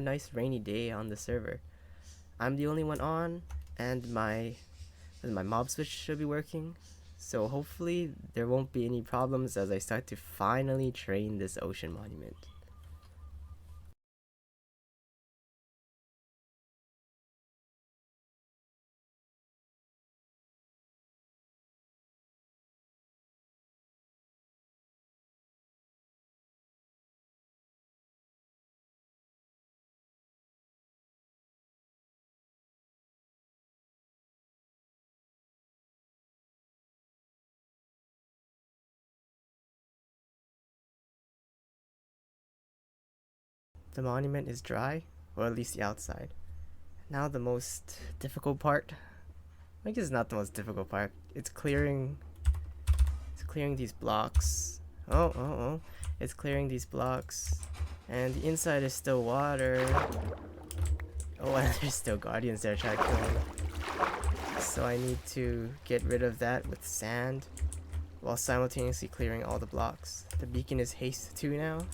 a nice rainy day on the server. I'm the only one on, and my mob switch should be working. So hopefully there won't be any problems as I start to finally train this ocean monument. The monument is dry, or at least the outside. Now the most difficult part. I guess it's not the most difficult part. It's clearing these blocks. Oh. It's clearing these blocks. And the inside is still water. Oh, and there's still guardians there trying to kill me. So I need to get rid of that with sand while simultaneously clearing all the blocks. The beacon is haste 2 now.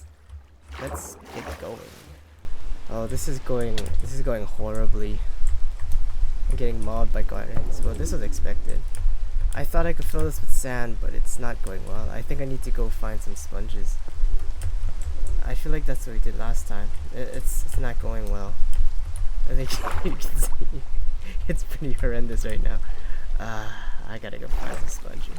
Let's get going. Oh, this is going horribly. I'm getting mauled by guardians. Well, this was expected. I thought I could fill this with sand, but it's not going well. I think I need to go find some sponges. I feel like that's what we did last time. It's not going well. I think you can see it's pretty horrendous right now. I gotta go find some sponges.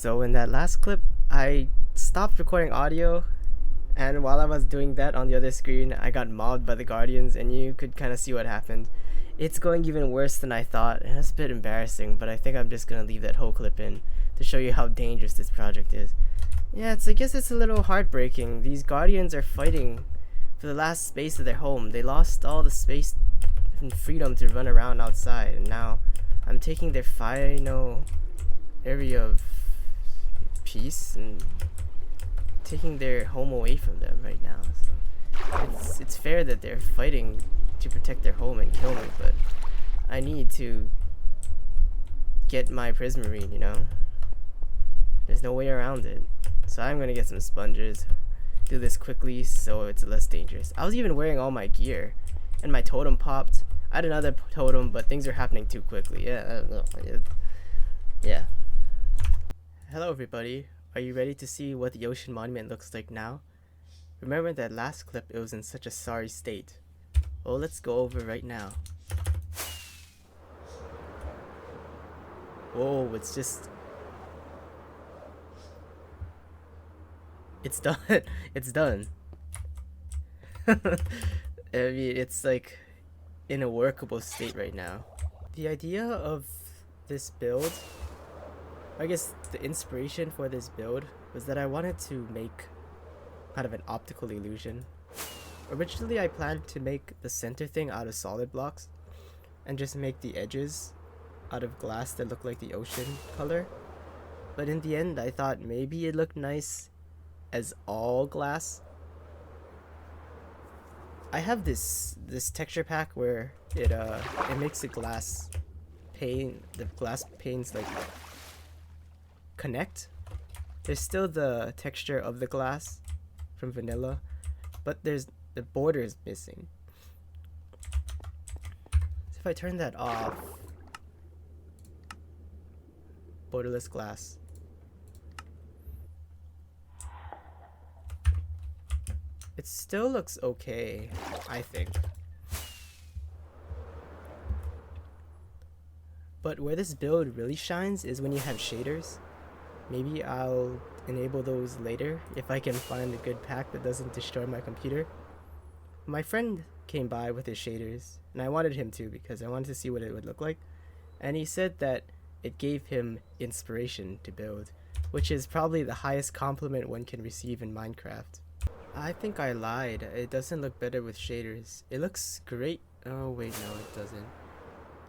So in that last clip, I stopped recording audio, and while I was doing that on the other screen, I got mobbed by the Guardians, and you could kind of see what happened. It's going even worse than I thought, and it's a bit embarrassing, but I think I'm just gonna leave that whole clip in to show you how dangerous this project is. Yeah, I guess it's a little heartbreaking. These Guardians are fighting for the last space of their home. They lost all the space and freedom to run around outside, and now I'm taking their final area of peace and taking their home away from them right now. So it's fair that they're fighting to protect their home and kill me, but I need to get my Prismarine, you know? There's no way around it. So I'm gonna get some sponges, do this quickly so it's less dangerous. I was even wearing all my gear, and my totem popped. I had another totem, but things are happening too quickly. Yeah. Hello everybody. Are you ready to see what the ocean monument looks like now? Remember that last clip, it was in such a sorry state. Well, let's go over right now. Whoa, it's done. It's done. I mean, it's like in a workable state right now. The idea of this build, I guess the inspiration for this build, was that I wanted to make kind of an optical illusion. Originally I planned to make the center thing out of solid blocks and just make the edges out of glass that look like the ocean color. But in the end I thought maybe it looked nice as all glass. I have this texture pack where it makes the glass panes like connect. There's still the texture of the glass from vanilla, but the border is missing. So if I turn that off, borderless glass, it still looks okay, I think. But where this build really shines is when you have shaders. Maybe I'll enable those later if I can find a good pack that doesn't destroy my computer. My friend came by with his shaders, and I wanted him to because I wanted to see what it would look like. And he said that it gave him inspiration to build, which is probably the highest compliment one can receive in Minecraft. I think I lied. It doesn't look better with shaders. It looks great. Oh wait, no, it doesn't.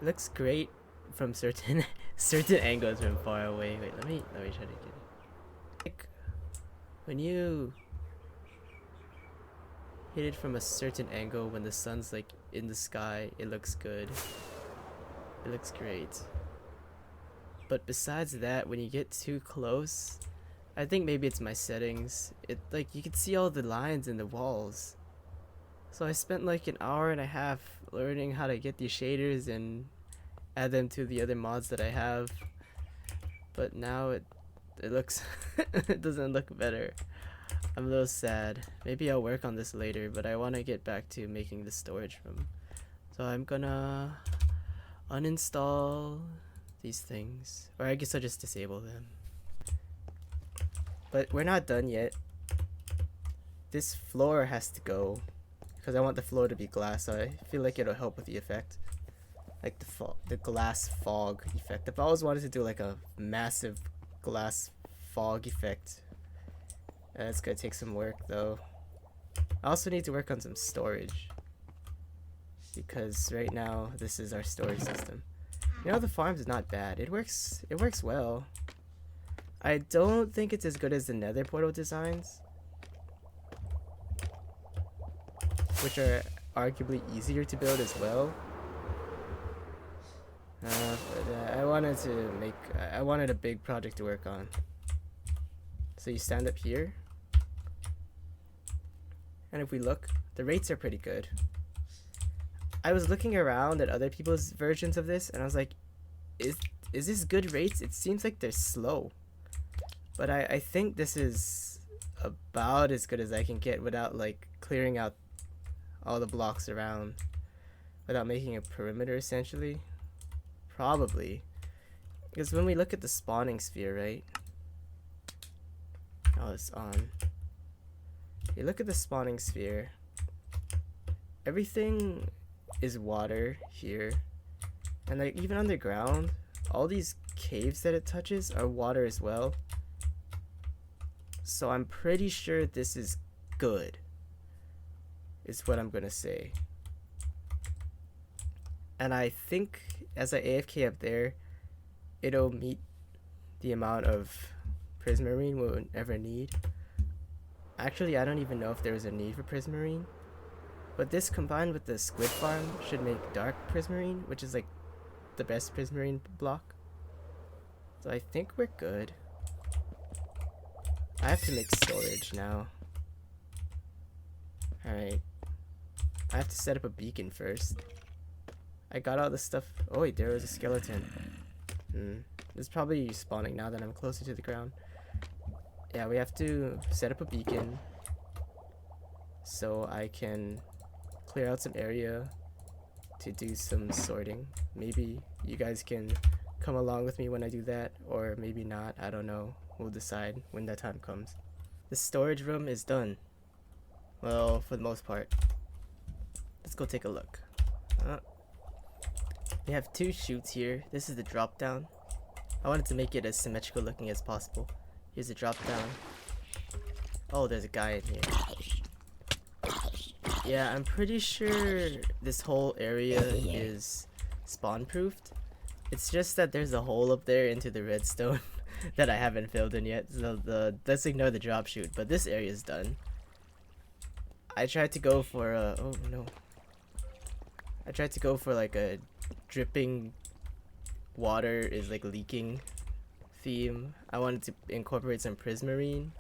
It looks great from certain angles from far away. Wait, let me try to get it. Like, when you hit it from a certain angle when the sun's like in the sky, it looks good. It looks great. But besides that, when you get too close, I think maybe it's my settings. It like you can see all the lines in the walls. So I spent like an hour and a half learning how to get these shaders and add them to the other mods that I have. But now it looks it doesn't look better. I'm a little sad. Maybe I'll work on this later, but I want to get back to making the storage room. So I'm gonna uninstall these things, or I guess I'll just disable them. But we're not done yet. This floor has to go because I want the floor to be glass, so I feel like it'll help with the effect. Like the glass fog effect. I've always wanted to do like a massive glass fog effect. It's gonna take some work though. I also need to work on some storage, because right now this is our storage system. You know, the farm is not bad. It works well. I don't think it's as good as the Nether portal designs, which are arguably easier to build as well. But I wanted a big project to work on. So you stand up here, and if we look, the rates are pretty good. I was looking around at other people's versions of this, and I was like, is this good rates? It seems like they're slow. But I think this is about as good as I can get without like clearing out all the blocks around, without making a perimeter essentially. Probably. Because when we look at the spawning sphere, right? Oh, it's on. You look at the spawning sphere. Everything is water here. And like even underground, all these caves that it touches are water as well. So I'm pretty sure this is good, is what I'm gonna say. And I think as I AFK up there, it'll meet the amount of Prismarine we'll ever need. Actually, I don't even know if there was a need for Prismarine. But this combined with the squid farm should make dark Prismarine, which is like the best Prismarine block. So I think we're good. I have to make storage now. Alright. I have to set up a beacon first. I got all the stuff. Oh wait, there was a skeleton. It's probably spawning now that I'm closer to the ground. Yeah, we have to set up a beacon so I can clear out some area to do some sorting. Maybe you guys can come along with me when I do that, or maybe not. I don't know. We'll decide when that time comes. The storage room is done. Well, for the most part. Let's go take a look. We have two chutes here. This is the drop down. I wanted to make it as symmetrical looking as possible. Here's a drop down. Oh, there's a guy in here. Yeah, I'm pretty sure this whole area is spawn proofed. It's just that there's a hole up there into the redstone that I haven't filled in yet. So let's ignore the drop chute, but this area is done. I tried to go for a, oh no. I tried to go for like a dripping water is like leaking theme. I wanted to incorporate some Prismarine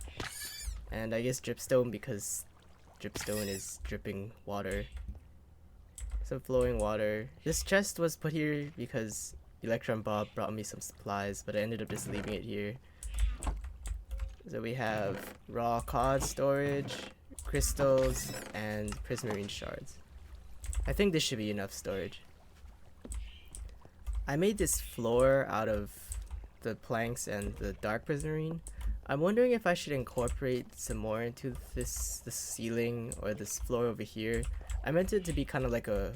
and I guess dripstone because dripstone is dripping water. Some flowing water. This chest was put here because Electron Bob brought me some supplies, but I ended up just leaving it here. So we have raw cod storage, crystals, and Prismarine shards. I think this should be enough storage. I made this floor out of the planks and the dark Prismarine. I'm wondering if I should incorporate some more into the ceiling or this floor over here. I meant it to be kind of like a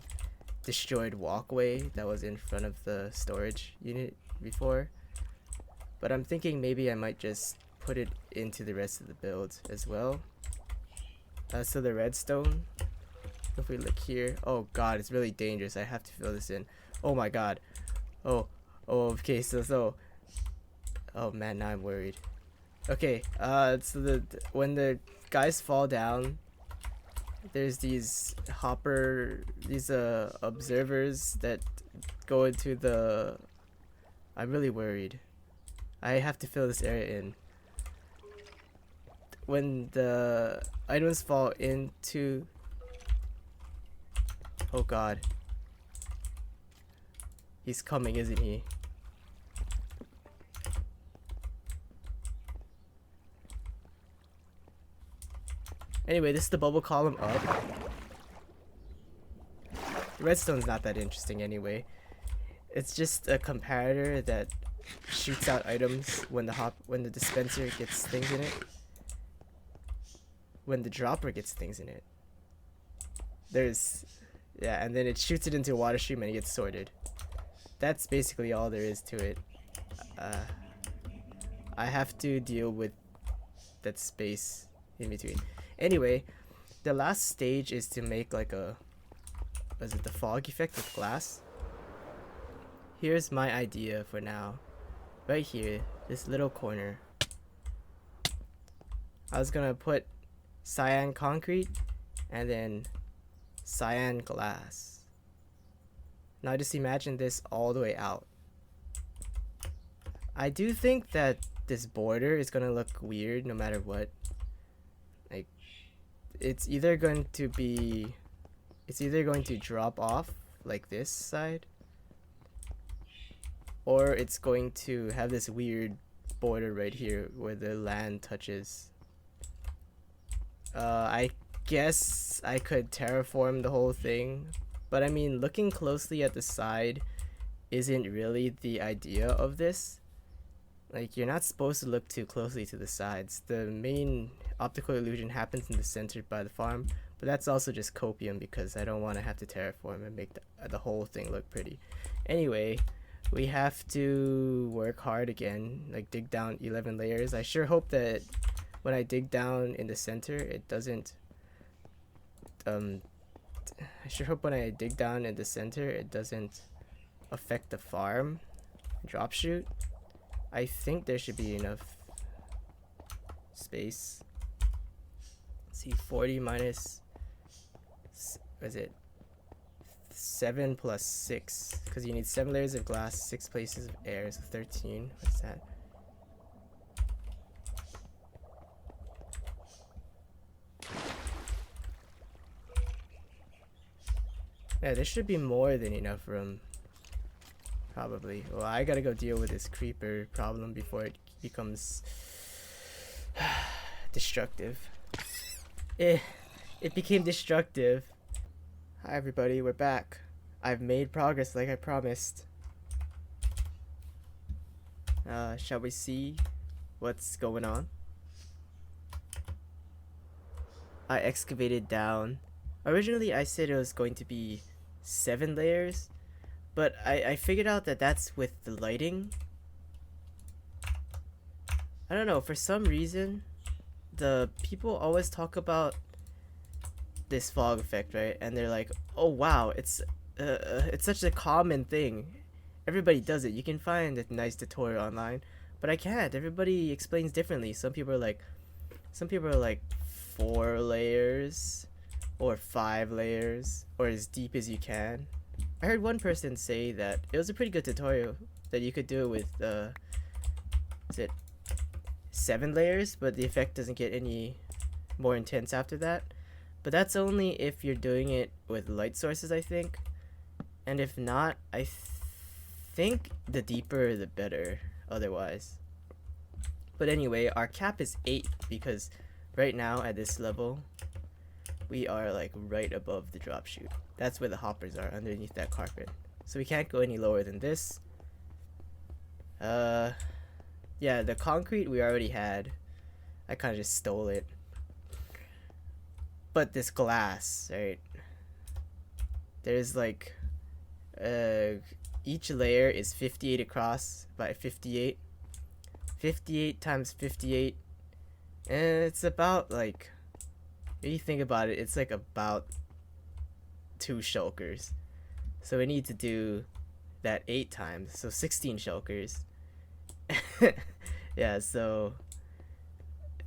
destroyed walkway that was in front of the storage unit before. But I'm thinking maybe I might just put it into the rest of the build as well. So the redstone, if we look here, oh god, it's really dangerous. I have to fill this in. Oh my god. Oh, okay, so oh man, now I'm worried. Okay, so when the guys fall down, there's these observers that go into the, I'm really worried. I have to fill this area in. When the items fall into, oh god. He's coming, isn't he? Anyway, this is the bubble column up. Redstone's not that interesting anyway. It's just a comparator that shoots out items when the dispenser gets things in it. When the dropper gets things in it. Yeah, and then it shoots it into a water stream and it gets sorted. That's basically all there is to it. I have to deal with that space in between. Anyway, the last stage is to make like the fog effect with glass. Here's my idea for now. Right here, this little corner. I was gonna put cyan concrete and then cyan glass. Now just imagine this all the way out. I do think that this border is gonna look weird no matter what. Like, it's either going to drop off like this side, or it's going to have this weird border right here where the land touches. I guess I could terraform the whole thing, but I mean, looking closely at the side isn't really the idea of this. Like, you're not supposed to look too closely to the sides. The main optical illusion happens in the center by the farm, but that's also just copium because I don't want to have to terraform and make the whole thing look pretty. Anyway, we have to work hard again, like dig down 11 layers. I sure hope that when I dig down in the center, it doesn't, I sure hope when I dig down in the center, it doesn't affect the farm drop shoot. I think there should be enough space. Let's see, 40 minus, what is it? 7 plus 6, because you need 7 layers of glass, 6 places of air, so 13. What's that? Yeah, there should be more than enough room. Probably. Well, I gotta go deal with this creeper problem before it becomes destructive. It became destructive. Hi everybody, we're back. I've made progress like I promised. Shall we see what's going on? I excavated down. Originally I said it was going to be 7 layers, but I figured out that that's with the lighting. I don't know, for some reason the people always talk about this fog effect, right? And they're like, oh wow, it's such a common thing, everybody does it. You can find a nice tutorial online, but I can't. Everybody explains differently. Some people are like 4 layers or 5 layers or as deep as you can. I heard one person say that it was a pretty good tutorial, that you could do it with is it 7 layers, but the effect doesn't get any more intense after that. But that's only if you're doing it with light sources, I think. And if not, I think the deeper the better otherwise. But anyway, our cap is 8 because right now at this level we are like right above the drop chute. That's where the hoppers are, underneath that carpet. So we can't go any lower than this. Yeah, the concrete we already had. I kind of just stole it. But this glass, right? There's like each layer is 58 across by 58. 58 times 58, and it's about like, if you think about it, it's like about 2 shulkers. So we need to do that 8 times, so 16 shulkers. Yeah, so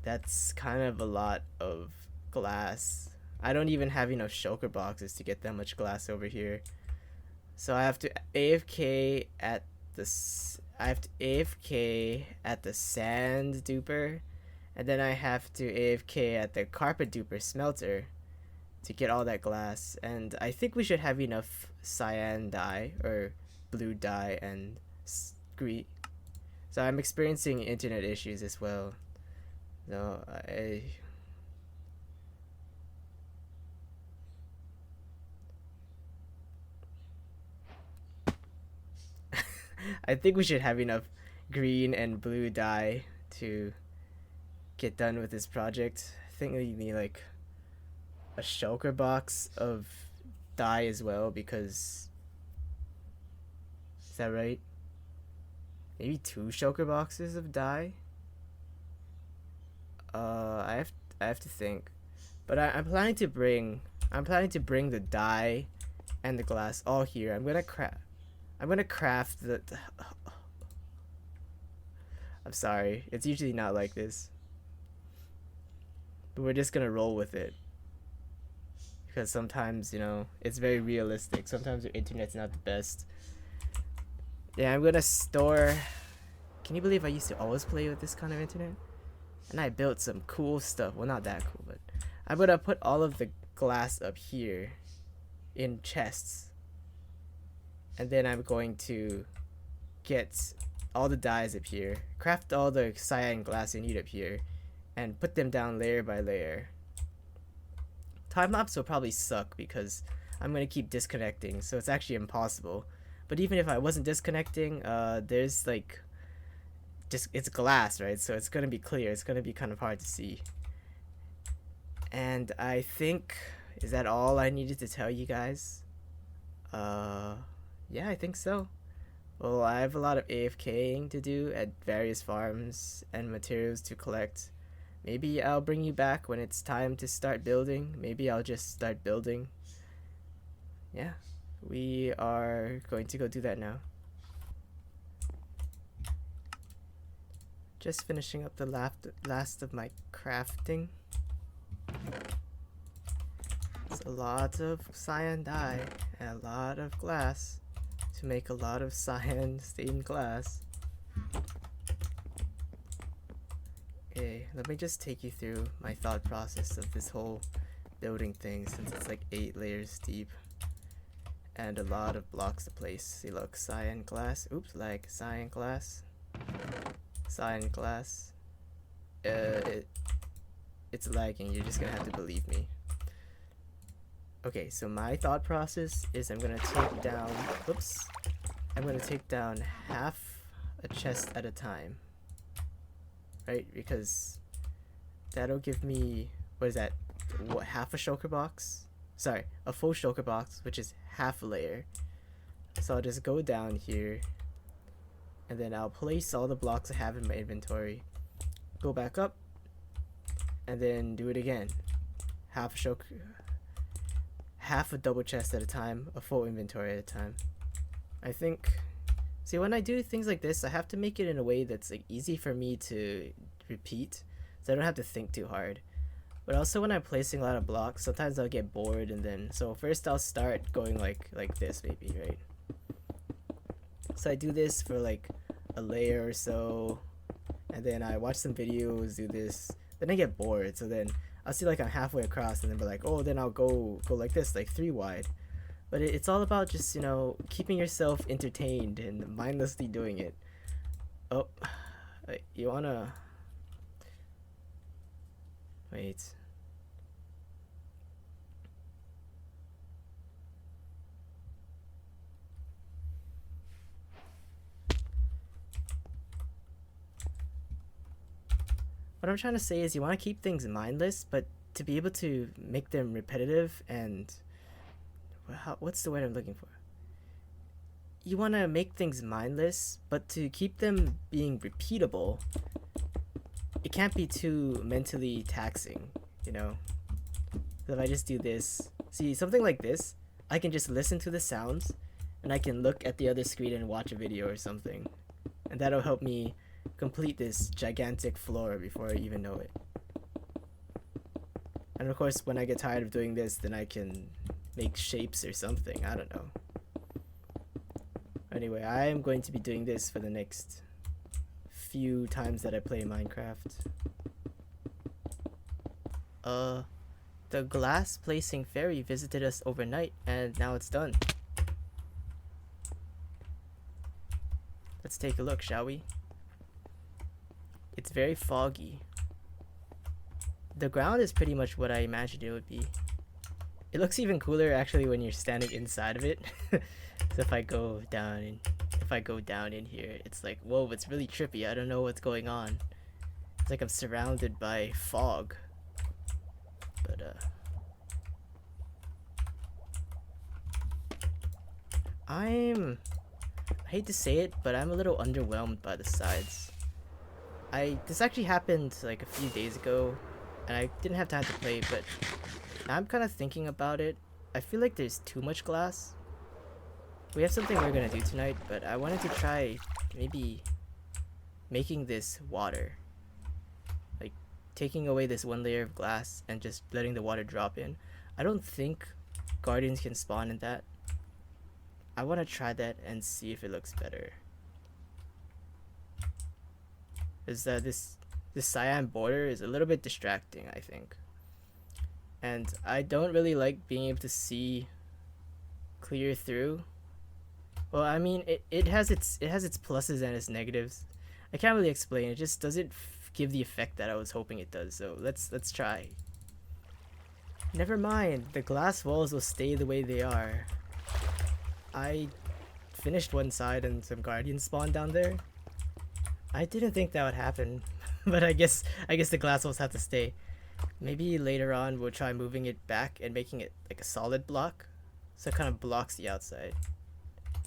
that's kind of a lot of glass. I don't even have enough shulker boxes to get that much glass over here. So I have to AFK at the sand duper, and then I have to AFK at the carpet duper smelter to get all that glass. And I think we should have enough cyan dye or blue dye and green. So I'm experiencing internet issues as well. So I think we should have enough green and blue dye to get done with this project. I think we need like a shulker box of dye as well, because is that right? Maybe 2 shulker boxes of dye. I have to think, but I'm planning to bring the dye and the glass all here. I'm gonna craft the I'm sorry, it's usually not like this, but we're just gonna roll with it because sometimes, you know, it's very realistic. Sometimes your internet's not the best. Yeah, I'm gonna store. Can you believe I used to always play with this kind of internet? And I built some cool stuff. Well, not that cool, but I'm gonna put all of the glass up here in chests. And then I'm going to get all the dyes up here, craft all the cyan glass you need up here, and put them down layer by layer. Time-lapse will probably suck because I'm going to keep disconnecting, so it's actually impossible. But even if I wasn't disconnecting, there's like it's glass, right? So it's gonna be clear. It's gonna be kind of hard to see. And I think, is that all I needed to tell you guys? Yeah, I think so. Well, I have a lot of AFKing to do at various farms and materials to collect. Maybe I'll bring you back when it's time to start building. Maybe I'll just start building. Yeah, we are going to go do that now. Just finishing up the last of my crafting. It's a lot of cyan dye and a lot of glass to make a lot of cyan stained glass. Okay, let me just take you through my thought process of this whole building thing, since it's like 8 layers deep and a lot of blocks to place. See, look, cyan glass. Oops, like cyan glass. Cyan glass. It's lagging. You're just gonna have to believe me. Okay, so my thought process is I'm gonna take down, oops, I'm gonna take down half a chest at a time, right? Because that'll give me, what is that, what, half a shulker box? Sorry, a full shulker box, which is half a layer. So I'll just go down here, and then I'll place all the blocks I have in my inventory, go back up, and then do it again. Half a shulker, half a double chest at a time, a full inventory at a time. I think, see, when I do things like this, I have to make it in a way that's like easy for me to repeat, so I don't have to think too hard. But also when I'm placing a lot of blocks, sometimes I'll get bored, and then, so first I'll start going like this maybe, right? So I do this for like a layer or so, and then I watch some videos, do this, then I get bored, so then I'll see like I'm halfway across, and then be like, oh, then I'll go like this, like 3 wide. But it's all about just, you know, keeping yourself entertained and mindlessly doing it. Oh, you wanna, wait. What I'm trying to say is you want to keep things mindless, but to be able to make them repetitive and, what's the word I'm looking for? You want to make things mindless, but to keep them being repeatable, it can't be too mentally taxing, you know? So if I just do this, see, something like this, I can just listen to the sounds, and I can look at the other screen and watch a video or something, and that'll help me complete this gigantic floor before I even know it. And of course, when I get tired of doing this, then I can make shapes or something, I don't know. Anyway, I am going to be doing this for the next few times that I play Minecraft. The glass placing fairy visited us overnight, and now it's done. Let's take a look, shall we? It's very foggy. The ground is pretty much what I imagined it would be. It looks even cooler actually when you're standing inside of it. So if I go down in here, it's like, whoa, it's really trippy. I don't know what's going on. It's like I'm surrounded by fog. But I hate to say it, but I'm a little underwhelmed by the sides. This actually happened like a few days ago, and I didn't have time to play, but now I'm kind of thinking about it. I feel like there's too much glass. We have something we're gonna do tonight, but I wanted to try maybe making this water. Like taking away this one layer of glass and just letting the water drop in. I don't think guardians can spawn in that. I want to try that and see if it looks better. Is that this cyan border is a little bit distracting, I think. And I don't really like being able to see clear through. Well, I mean, it has its pluses and its negatives. I can't really explain. It just doesn't give the effect that I was hoping it does. So let's try. Never mind. The glass walls will stay the way they are. I finished one side and some guardians spawned down there. I didn't think that would happen, but I guess the glass walls have to stay. Maybe later on we'll try moving it back and making it like a solid block, so it kind of blocks the outside.